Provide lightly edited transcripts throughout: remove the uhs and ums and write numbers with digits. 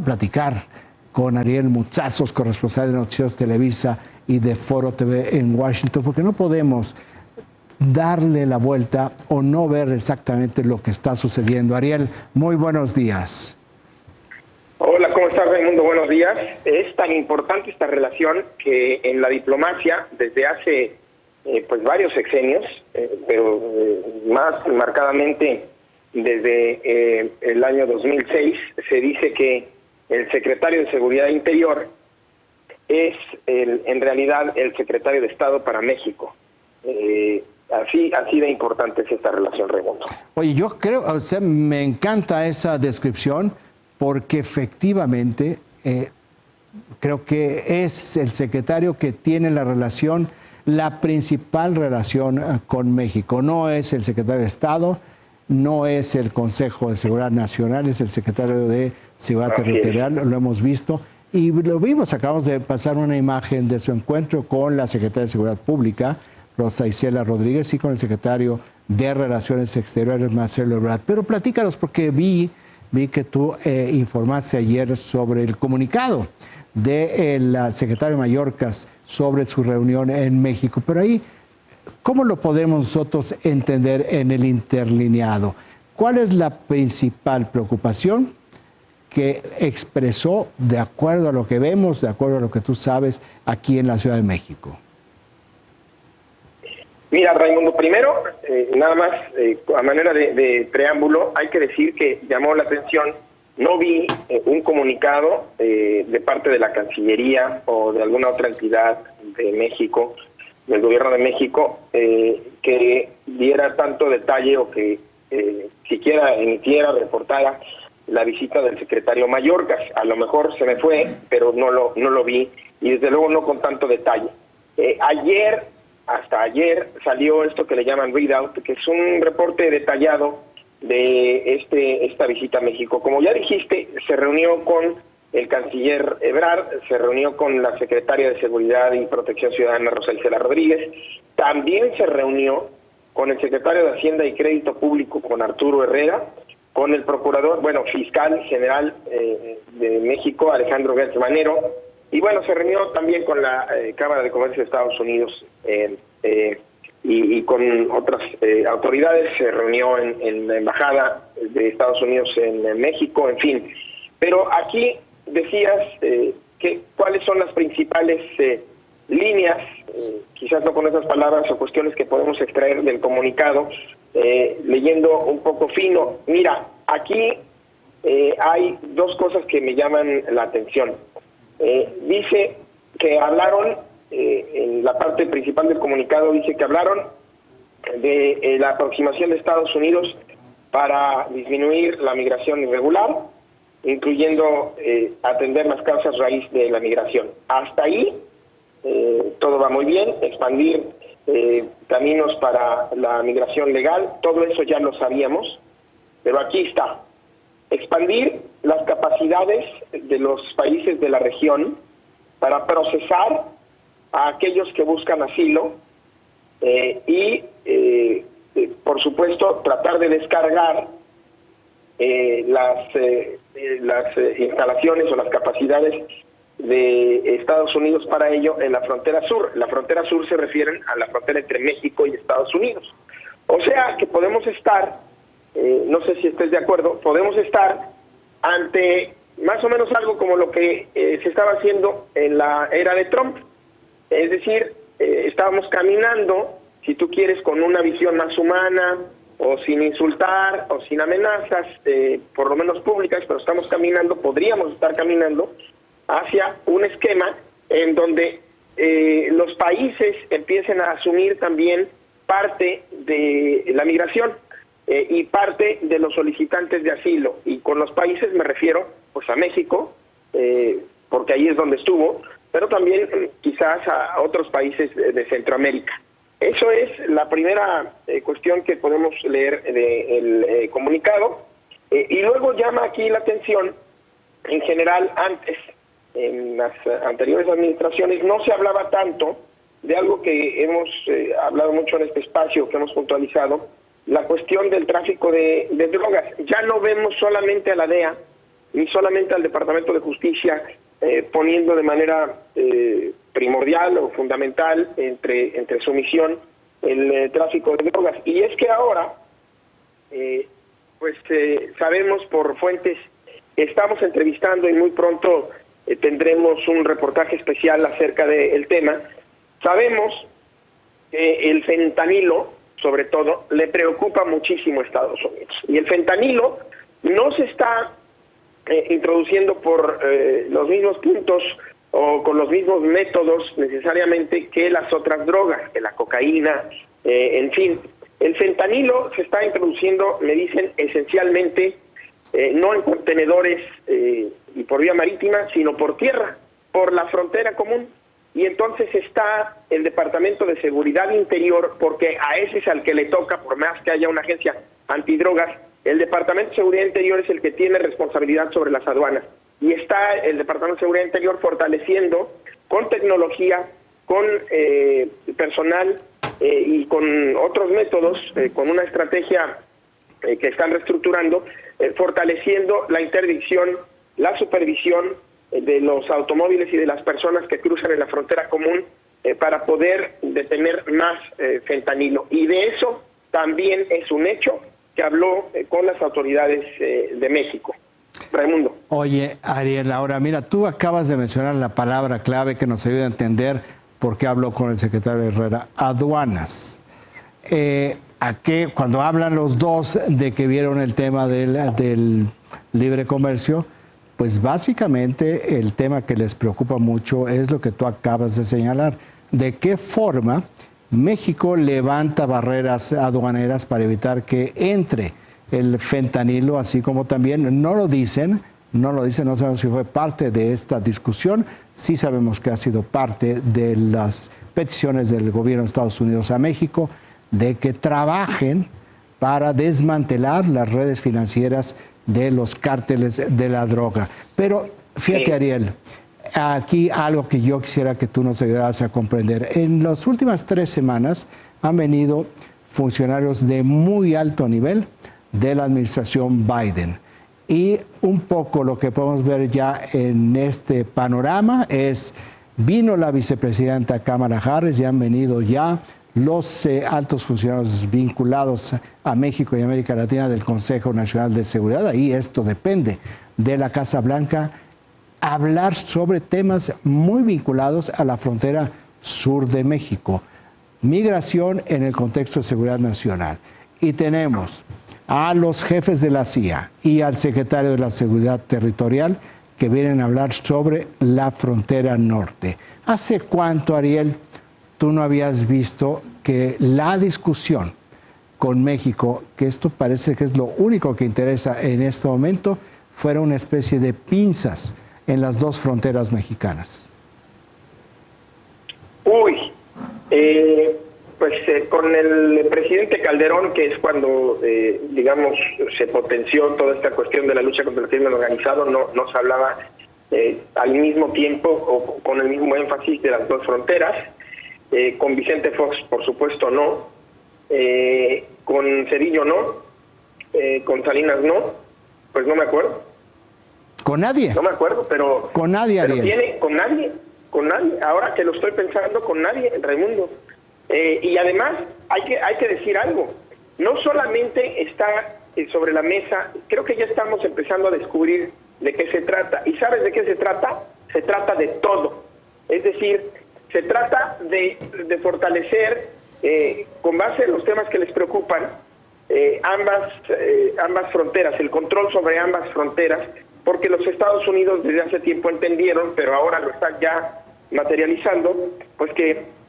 platicar con Ariel Mutsazos, corresponsal de Noticias Televisa y de Foro TV en Washington, porque no podemos darle la vuelta o no ver exactamente lo que está sucediendo. Ariel, muy buenos días. Hola, ¿cómo estás, Raimundo? Buenos días. Es tan importante esta relación que en la diplomacia, desde hace pues varios sexenios, pero más marcadamente desde el año 2006, se dice que el secretario de Seguridad Interior es en realidad el secretario de Estado para México. Así de importante es esta relación, Raimundo. Oye, yo creo, o sea, me encanta esa descripción porque efectivamente creo que es el secretario que tiene la principal relación con México. No es el secretario de Estado, no es el Consejo de Seguridad Nacional, es el secretario de Seguridad Territorial, lo hemos visto. Y lo vimos, acabamos de pasar una imagen de su encuentro con la secretaria de Seguridad Pública, Rosa Isela Rodríguez, y con el secretario de Relaciones Exteriores, Marcelo Ebrard. Pero platícanos, porque vi que tú informaste ayer sobre el comunicado del secretario Mayorkas sobre su reunión en México. Pero ahí, ¿cómo lo podemos nosotros entender en el interlineado? ¿Cuál es la principal preocupación que expresó, de acuerdo a lo que vemos, de acuerdo a lo que tú sabes, aquí en la Ciudad de México? Mira, Raimundo, primero, nada más a manera de preámbulo, hay que decir que llamó la atención, no vi un comunicado de parte de la Cancillería o de alguna otra entidad de México, del gobierno de México, que diera tanto detalle o que siquiera emitiera, reportara la visita del secretario Mayorkas. A lo mejor se me fue, pero no lo vi, y desde luego no con tanto detalle. Hasta ayer salió esto que le llaman readout, que es un reporte detallado de esta visita a México. Como ya dijiste, se reunió con el canciller Ebrard, se reunió con la secretaria de Seguridad y Protección Ciudadana, Rosa Isela Rodríguez, también se reunió con el secretario de Hacienda y Crédito Público, con Arturo Herrera, con el procurador, fiscal general de México, Alejandro Gertz Manero, y se reunió también con la Cámara de Comercio de Estados Unidos y con otras autoridades. Se reunió en la Embajada de Estados Unidos en México, en fin. Pero aquí decías cuáles son las principales líneas, quizás no con esas palabras o cuestiones que podemos extraer del comunicado, leyendo un poco fino. Mira, aquí hay dos cosas que me llaman la atención. Dice que hablaron, en la parte principal del comunicado dice que hablaron de la aproximación de Estados Unidos para disminuir la migración irregular, incluyendo atender las causas raíz de la migración. Hasta ahí todo va muy bien, expandir caminos para la migración legal, todo eso ya lo sabíamos, pero aquí está. Expandir las capacidades de los países de la región para procesar a aquellos que buscan asilo y, por supuesto, tratar de descargar las instalaciones o las capacidades de Estados Unidos para ello en la frontera sur. La frontera sur se refiere a la frontera entre México y Estados Unidos. O sea que podemos estar, no sé si estés de acuerdo, podemos estar ante más o menos algo como lo que se estaba haciendo en la era de Trump. Es decir, estábamos caminando, si tú quieres, con una visión más humana, o sin insultar, o sin amenazas, por lo menos públicas, pero estamos caminando, podríamos estar caminando hacia un esquema en donde los países empiecen a asumir también parte de la migración y parte de los solicitantes de asilo. Y con los países me refiero pues a México, porque ahí es donde estuvo, pero también quizás a otros países de Centroamérica. Eso es la primera cuestión que podemos leer del comunicado. Y luego llama aquí la atención, en general, antes, en las anteriores administraciones, no se hablaba tanto de algo que hemos hablado mucho en este espacio, que hemos puntualizado, la cuestión del tráfico de drogas. Ya no vemos solamente a la DEA ni solamente al Departamento de Justicia, poniendo de manera primordial o fundamental entre su misión el tráfico de drogas. Y es que ahora, sabemos por fuentes, estamos entrevistando y muy pronto tendremos un reportaje especial acerca del tema. Sabemos que el fentanilo, sobre todo, le preocupa muchísimo a Estados Unidos. Y el fentanilo no se está introduciendo por los mismos puntos o con los mismos métodos necesariamente que las otras drogas, que la cocaína, en fin. El fentanilo se está introduciendo, me dicen, esencialmente no en contenedores y por vía marítima, sino por tierra, por la frontera común. Y entonces está el Departamento de Seguridad Interior, porque a ese es al que le toca, por más que haya una agencia antidrogas, el Departamento de Seguridad Interior es el que tiene responsabilidad sobre las aduanas. Y está el Departamento de Seguridad Interior fortaleciendo con tecnología, con personal y con otros métodos, con una estrategia que están reestructurando, fortaleciendo la interdicción, la supervisión de los automóviles y de las personas que cruzan en la frontera común para poder detener más fentanilo. Y de eso también es un hecho que habló con las autoridades de México. Raimundo. Oye, Ariel, ahora mira, tú acabas de mencionar la palabra clave que nos ayuda a entender por qué habló con el secretario Herrera: aduanas. Cuando hablan los dos de que vieron el tema del libre comercio, pues básicamente el tema que les preocupa mucho es lo que tú acabas de señalar: de qué forma México levanta barreras aduaneras para evitar que entre el fentanilo, así como también no lo dicen, no sabemos si fue parte de esta discusión, sí sabemos que ha sido parte de las peticiones del gobierno de Estados Unidos a México de que trabajen para desmantelar las redes financieras de los cárteles de la droga. Pero fíjate, Ariel, aquí algo que yo quisiera que tú nos ayudaras a comprender. En las últimas 3 semanas han venido funcionarios de muy alto nivel de la administración Biden. Y un poco lo que podemos ver ya en este panorama es, vino la vicepresidenta Kamala Harris y han venido ya los altos funcionarios vinculados a México y América Latina del Consejo Nacional de Seguridad. Ahí esto depende de la Casa Blanca, hablar sobre temas muy vinculados a la frontera sur de México, migración en el contexto de seguridad nacional. Y tenemos a los jefes de la CIA y al secretario de la Seguridad Territorial que vienen a hablar sobre la frontera norte. ¿Hace cuánto, Ariel, tú no habías visto que la discusión con México, que esto parece que es lo único que interesa en este momento, fuera una especie de pinzas en las dos fronteras mexicanas? Con el presidente Calderón, que es cuando, digamos, se potenció toda esta cuestión de la lucha contra el crimen organizado, no se hablaba al mismo tiempo o con el mismo énfasis de las dos fronteras. Con Vicente Fox, por supuesto, no. Con Cedillo, no. Con Salinas, no. Pues no me acuerdo. ¿Con nadie? No me acuerdo, pero... ¿Con nadie, Ariel? Con nadie. Ahora que lo estoy pensando, con nadie, Raimundo. Y además, hay que decir algo. No solamente está sobre la mesa, creo que ya estamos empezando a descubrir de qué se trata. ¿Y sabes de qué se trata? Se trata de todo. Es decir, se trata de fortalecer, con base en los temas que les preocupan, ambas fronteras, el control sobre ambas fronteras, porque los Estados Unidos desde hace tiempo entendieron, pero ahora lo están ya materializando, pues que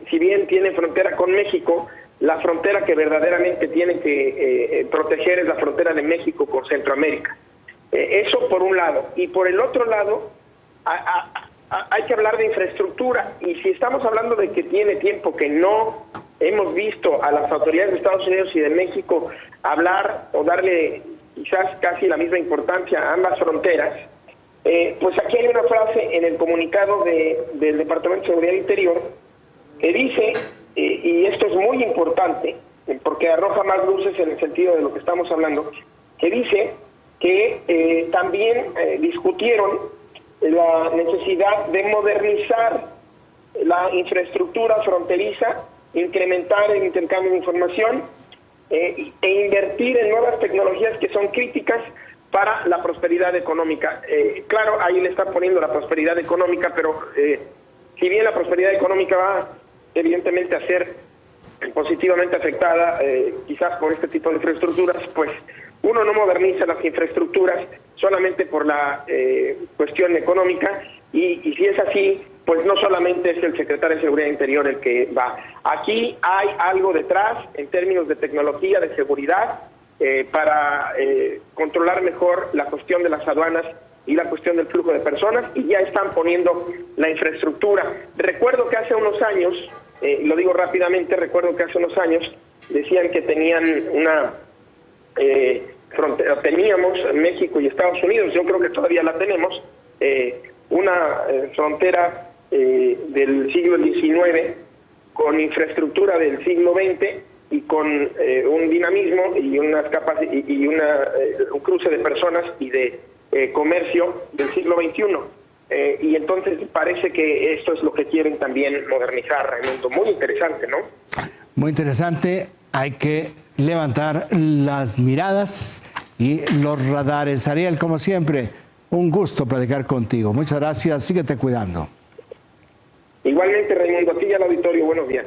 si bien tiene frontera con México, la frontera que verdaderamente tiene que proteger es la frontera de México con Centroamérica. Eso por un lado. Y por el otro lado, hay que hablar de infraestructura. Y si estamos hablando de que tiene tiempo que no hemos visto a las autoridades de Estados Unidos y de México hablar o darle quizás casi la misma importancia a ambas fronteras, pues aquí hay una frase en el comunicado del Departamento de Seguridad Interior que dice, y esto es muy importante, porque arroja más luces en el sentido de lo que estamos hablando, que dice que también discutieron la necesidad de modernizar la infraestructura fronteriza, incrementar el intercambio de información e invertir en nuevas tecnologías que son críticas para la prosperidad económica. Claro, ahí le están poniendo la prosperidad económica, pero si bien la prosperidad económica va evidentemente a ser positivamente afectada quizás por este tipo de infraestructuras, pues uno no moderniza las infraestructuras solamente por la cuestión económica, y si es así, pues no solamente es el secretario de Seguridad Interior el que va. Aquí hay algo detrás en términos de tecnología, de seguridad, para controlar mejor la cuestión de las aduanas y la cuestión del flujo de personas, y ya están poniendo la infraestructura. Recuerdo que hace unos años, lo digo rápidamente, recuerdo que hace unos años decían que tenían una frontera, teníamos México y Estados Unidos, yo creo que todavía la tenemos, una frontera del siglo XIX con infraestructura del siglo XX y con un dinamismo y unas capas y un cruce de personas y de comercio del siglo XXI. Y entonces parece que esto es lo que quieren también modernizar, Raimundo. Muy interesante, ¿no? Muy interesante. Hay que levantar las miradas y los radares. Ariel, como siempre, un gusto platicar contigo. Muchas gracias. Síguete cuidando. Igualmente, Raimundo, a ti y al auditorio. Buenos días.